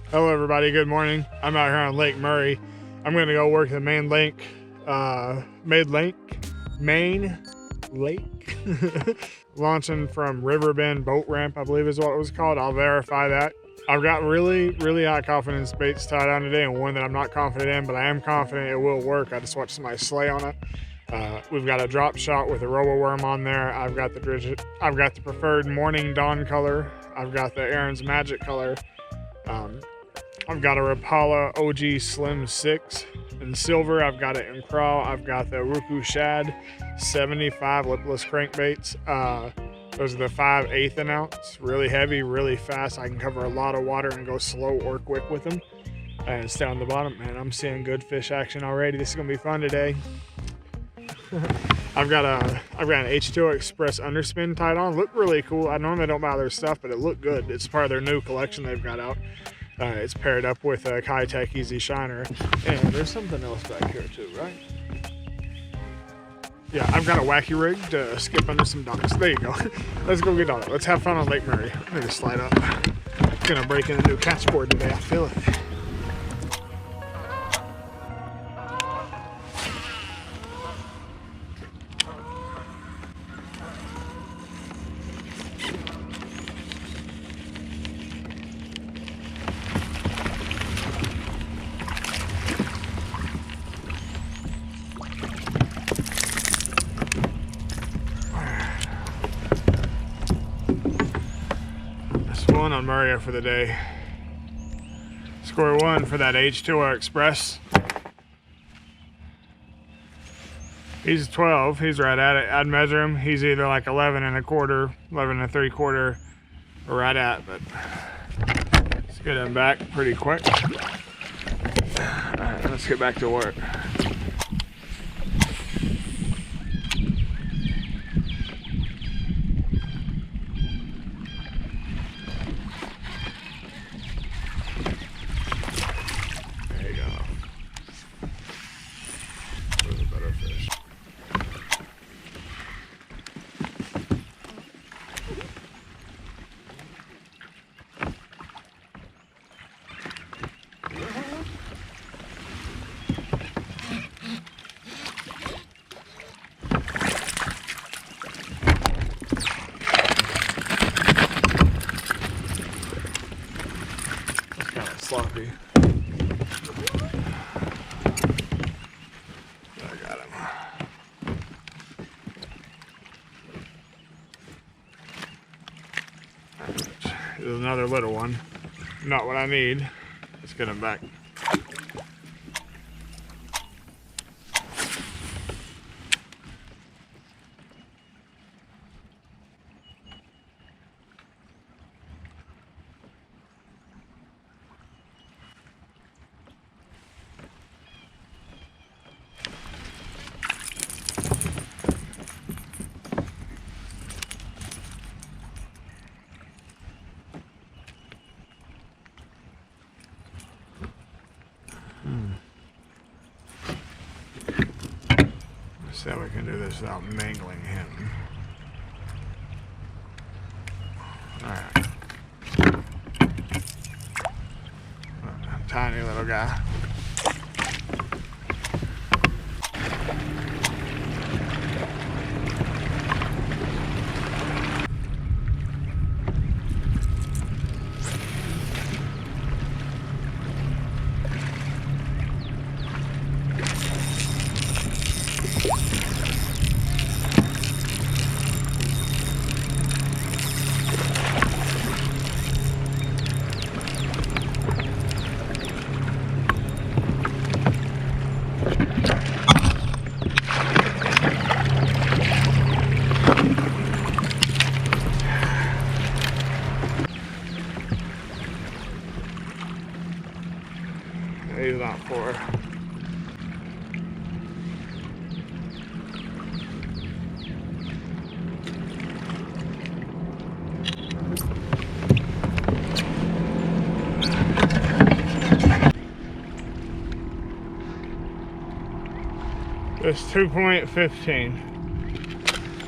Hello everybody, good morning. I'm out here on Lake Murray. I'm gonna go work the main lake, launching from Riverbend boat ramp, I believe is what it was called. I'll verify that. I've got really high confidence baits tied on today, and one that I'm not confident in, but I am confident it will work. I just watched somebody slay on it. We've got a drop shot with a robo worm on there. I've got the preferred morning dawn color. I've got the Aaron's Magic color. I've got a Rapala OG Slim 6 in silver. I've got it in crawl. I've got the Ruku Shad 75 lipless crankbaits. Those are the 5/8 ounce, really heavy, really fast. I can cover a lot of water and go slow or quick with them. And stay on the bottom, man. I'm seeing good fish action already. This is gonna be fun today. I've got an H2O Express underspin tied on. Look really cool. I normally don't buy their stuff, but it looked good. It's part of their new collection they've got out. It's paired up with a Kayak Easy Shiner. And there's something else back here too, right? Yeah, I've got a wacky rig to skip under some docks. There you go. Let's go get on it. Let's have fun on Lake Murray. I'm gonna slide up. Gonna break in a new catch board today, I feel it. One on Mario for the day. Score one for that H2O Express. He's 12. He's right at it. I'd measure him. He's either like 11 1/4, 11 3/4, or right at, but let's get him back pretty quick. All right, let's get back to work. Sloppy. I got him. There's another little one. Not what I need. Let's get him back. See how we can do this without mangling him. Alright. Tiny little guy. He's not for it. It's 2.15.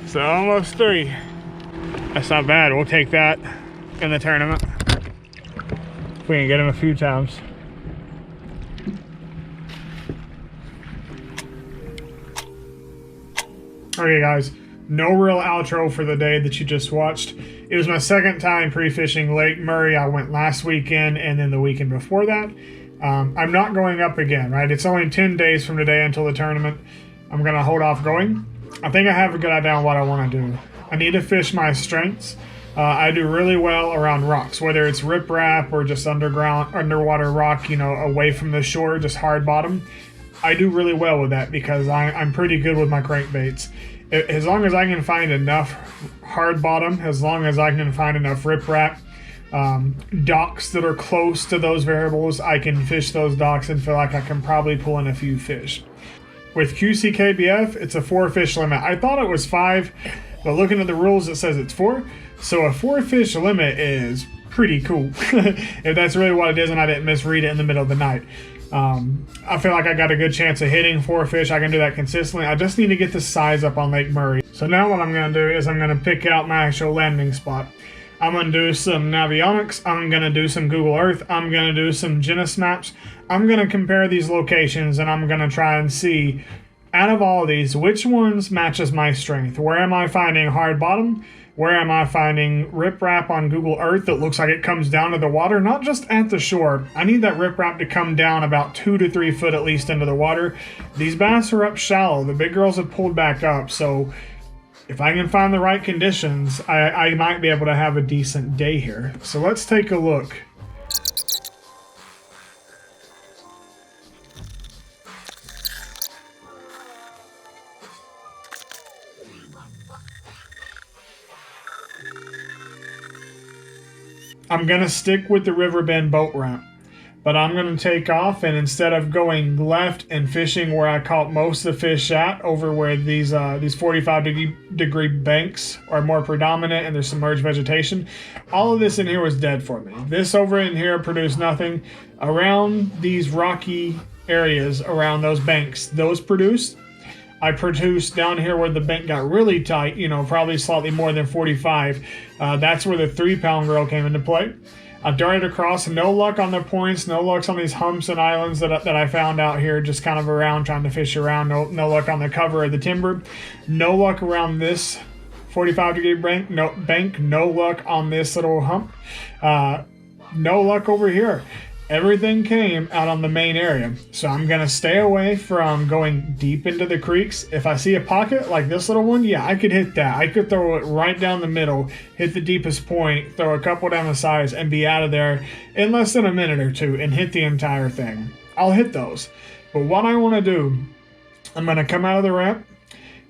So almost 3. That's not bad. We'll take that in the tournament. we can get him a few times. Okay guys, no real outro for the day that you just watched. It was my second time pre-fishing Lake Murray. I went last weekend and then the weekend before that. I'm not going up again, right? It's only 10 days from today until the tournament. I'm gonna hold off going. I think I have a good idea on what I wanna do. I need to fish my strengths. I do really well around rocks, whether it's riprap or just underwater rock, you know, away from the shore, just hard bottom. I do really well with that because I'm pretty good with my crankbaits. As long as I can find enough hard bottom, as long as I can find enough riprap, docks that are close to those variables, I can fish those docks and feel like I can probably pull in a few fish. With Q.C.K.B.F, it's a 4 fish limit. I thought it was 5, but looking at the rules, it says it's 4. So a 4 fish limit is pretty cool. If that's really what it is and I didn't misread it in the middle of the night. I feel like I got a good chance of hitting 4 fish. I can do that consistently. I just need to get the size up on Lake Murray. So now what I'm going to do is I'm going to pick out my actual landing spot. I'm going to do some navionics. I'm going to do some Google Earth. I'm going to do some Genesis maps. I'm going to compare these locations and I'm going to try and see, out of all of these, which ones matches my strength. Where am I finding hard bottom? Where am I finding riprap on Google Earth that looks like it comes down to the water, not just at the shore. I need that riprap to come down about 2 to 3 foot at least into the water. These bass are up shallow. The big girls have pulled back up, so if I can find the right conditions, I might be able to have a decent day here. So let's take a look. I'm going to stick with the Riverbend boat ramp, but I'm going to take off, and instead of going left and fishing where I caught most of the fish at, over where these 45-degree banks are more predominant and there's submerged vegetation, all of this in here was dead for me. This over in here produced nothing. Around these rocky areas, around those banks, those produced. I produced down here where the bank got really tight, you know, probably slightly more than 45. That's where the 3-pound girl came into play. I darted across, no luck on the points, no luck on these humps and islands that I found out here, just kind of around trying to fish around. No luck on the cover of the timber. No luck around this 45-degree bank. No luck on this little hump. No luck over here. Everything came out on the main area. So I'm going to stay away from going deep into the creeks. If I see a pocket like this little one, yeah, I could hit that. I could throw it right down the middle, hit the deepest point, throw a couple down the sides, and be out of there in less than a minute or two and hit the entire thing. I'll hit those. But what I want to do, I'm going to come out of the ramp,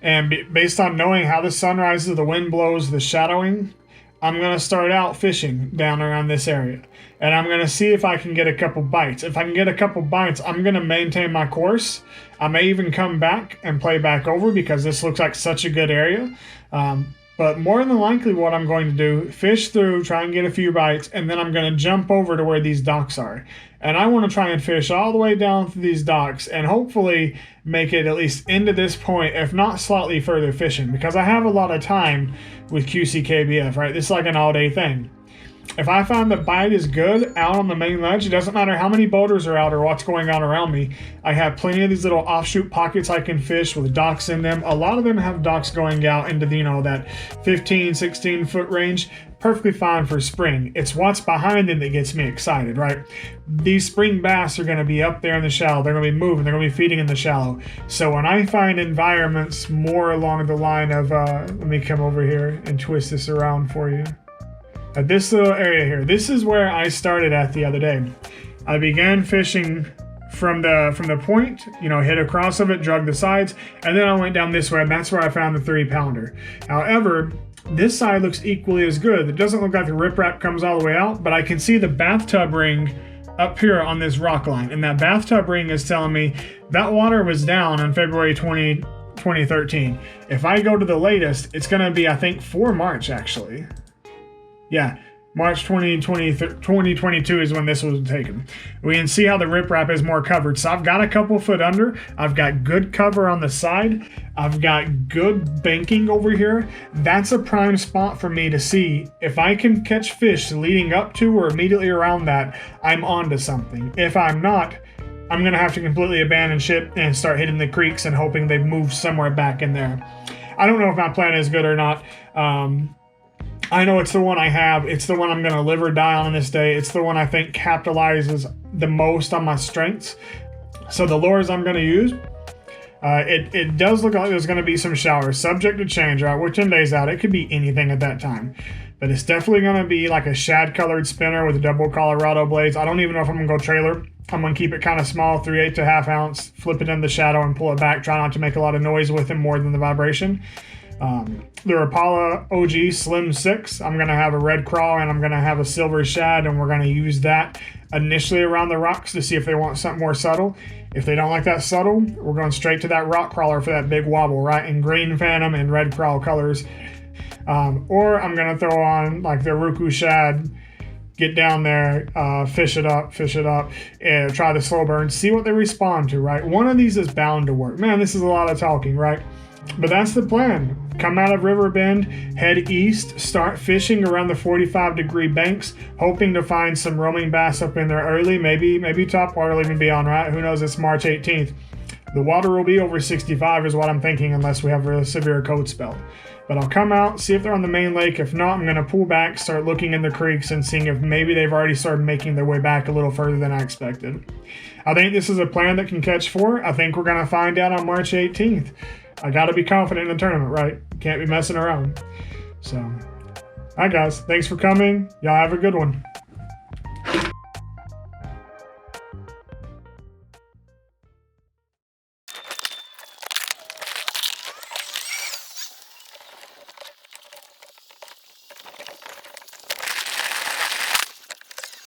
and based on knowing how the sun rises, the wind blows, the shadowing, I'm going to start out fishing down around this area. And I'm going to see if I can get a couple bites. If I can get a couple bites, I'm going to maintain my course. I may even come back and play back over because this looks like such a good area. But more than likely what I'm going to do, fish through, try and get a few bites, and then I'm going to jump over to where these docks are. And I want to try and fish all the way down through these docks and hopefully make it at least into this point, if not slightly further fishing, because I have a lot of time with Q.C.K.B.F, right? This is like an all-day thing. If I find the bite is good out on the main ledge, it doesn't matter how many boaters are out or what's going on around me. I have plenty of these little offshoot pockets I can fish with docks in them. A lot of them have docks going out into the, you know, that 15, 16 foot range. Perfectly fine for spring. It's what's behind them that gets me excited, right? These spring bass are going to be up there in the shallow. They're going to be moving. They're going to be feeding in the shallow. So when I find environments more along the line of, let me come over here and twist this around for you. At this little area here, this is where I started at the other day. I began fishing from the point, you know, hit across of it, drug the sides, and then I went down this way, and that's where I found the 3-pounder. However, this side looks equally as good. It doesn't look like the riprap comes all the way out, but I can see the bathtub ring up here on this rock line, and that bathtub ring is telling me that water was down on February 2013. If I go to the latest, it's going to be, I think, 4 March, actually. Yeah, March 2022 is when this was taken. We can see how the riprap is more covered. So I've got a couple foot under. I've got good cover on the side. I've got good banking over here. That's a prime spot for me to see if I can catch fish leading up to or immediately around that. I'm onto something. If I'm not, I'm going to have to completely abandon ship and start hitting the creeks and hoping they move somewhere back in there. I don't know if my plan is good or not. I know it's the one I have. It's the one I'm going to live or die on this day. It's the one I think capitalizes the most on my strengths. So the lures I'm going to use, it does look like there's going to be some showers, subject to change, right? We're 10 days out. It could be anything at that time. But it's definitely going to be like a shad-colored spinner with double Colorado blades. I don't even know if I'm going to go trailer. I'm going to keep it kind of small, 3/8 to ½ ounce, flip it in the shadow and pull it back. Try not to make a lot of noise with it more than the vibration. The Rapala OG Slim 6, I'm going to have a red crawl and I'm going to have a silver shad, and we're going to use that initially around the rocks to see if they want something more subtle. If they don't like that subtle, we're going straight to that rock crawler for that big wobble, right? In green phantom and red crawl colors. Or I'm going to throw on like the Ruku shad, get down there, fish it up, and try the slow burn, see what they respond to, right? One of these is bound to work. Man, this is a lot of talking, right? But that's the plan. Come out of Riverbend, head east, start fishing around the 45-degree banks, hoping to find some roaming bass up in there early. Maybe topwater will even be on, right? Who knows? It's March 18th. The water will be over 65 is what I'm thinking, unless we have a severe cold spell. But I'll come out, see if they're on the main lake. If not, I'm going to pull back, start looking in the creeks and seeing if maybe they've already started making their way back a little further than I expected. I think this is a plan that can catch 4. I think we're going to find out on March 18th. I got to be confident in the tournament, right? Can't be messing around. So, all right, guys. Thanks for coming. Y'all have a good one.